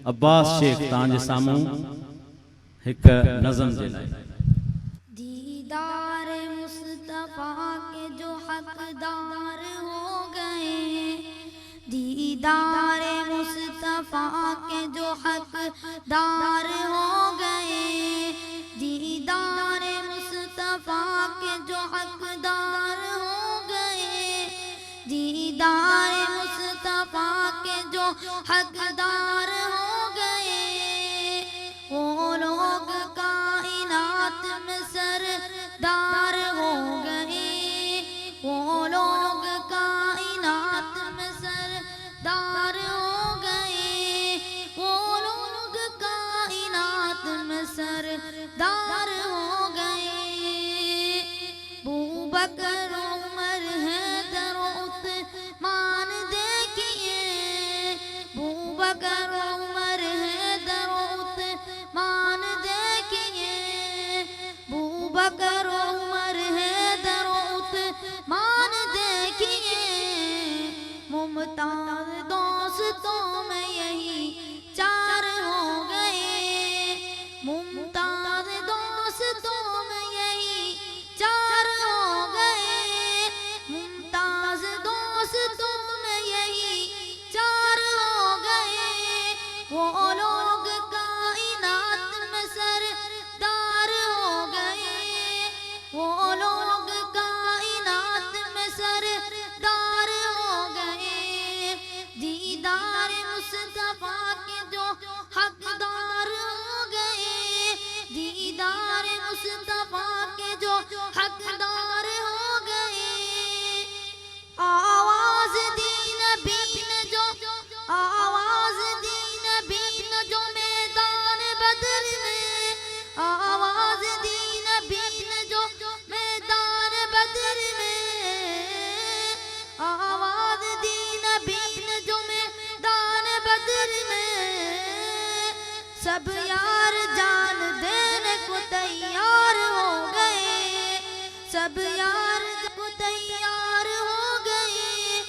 عباس شیخ تانجے ساموں ایک نظم دے لائے. دیدار مصطفیٰ کے جو حقدار ہو گئے، دیدار مصطفیٰ کے جو حقدار ہو گئے، دیدار مصطفیٰ کے جو حقدار ہو گئے، دیدار مصطفیٰ کے جو حقدار ہو گئے، وہ لوگ کائنات میں سردار ہو گئے، وہ لوگ کائنات میں سردار ہو گئے، وہ لوگ کائنات میں سردار ہو گئے. ابوبکر عمر حیدر عثمان دیکھیے، ابوبکر عمر حیدر عثمان دیکھیے، ابوبکر عمر حیدر عثمان دیکھیے. ممتاز دوستوں میں یہی چار ہو گئے، ممتاز دوستوں میں یہی چار ہو گئے، ممتاز دوستوں میں یہی چار ہو گئے. وہ لوگ کائنات میں سردار ہو گئے، وہ لوگ کائنات میں سردار ہو گئے. دیدار مصطفیٰ کے جو حقدار ہو گئے، دیدار مصطفیٰ کے جو حقدار ہو گئے. آواز دی نبی نے جو، آواز دی نبی نے جو میدان بدر میں، آواز دی نبی نے جو میدان بدر میں، آواز دی نبی نے جو میدان بدر میں. سب یار جان دینے کو تیار ہو گئے، سب یار کو تیار ہو گئے،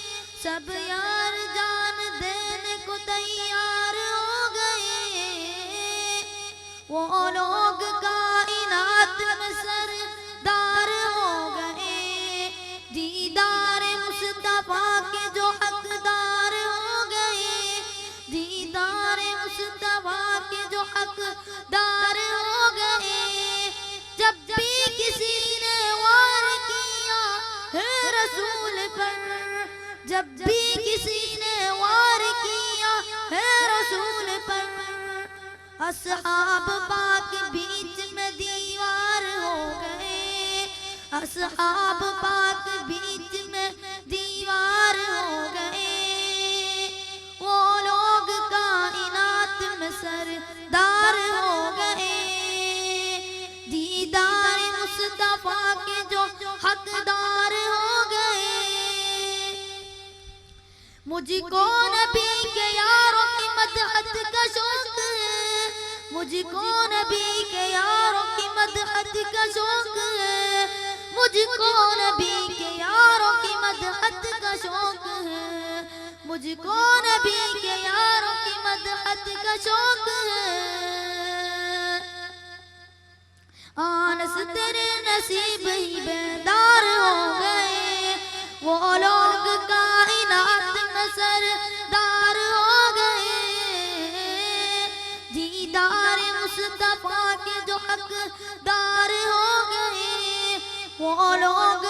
سب یار جان دینے کو تیار ہو گئے. وہ لوگ کائنات میں سردار ہو گئے، دیدار مصطفیٰ کے جو حقدار ہو گئے، دیدار مصطفیٰ کے جو حقدار ہو گئے. جب بھی کسی نے وار کیا ہے رسول پر، جب بھی کسی نے وار کیا ہے رسول پر، اصحاب پاک بیچ میں دیوار ہو گئے، اصحاب پاک بیچ میں دیوار ہو گئے. وہ لوگ کائنات میں سردار ہو گئے، دیدار مصطفیٰ کے جو حقدار ہو گئے. مجھ کو نبی کے یاروں کی مدحت کا شوق ہے، مجھ کو نبی کے یاروں کی مدحت کا شوق ہے، مجھ کو نبی کے یاروں کی مدحت کا شوق ہے، مجھ کو نبی کے یاروں کی مدحت کا شوق ہے. آنس تیرے نصیب ہی بیدار ہو گئے، وہ لوگ کائنات میں سردار ہو گئے. دیدار مصطفیٰ کے جو حقدار ہو گئے، وہ لوگ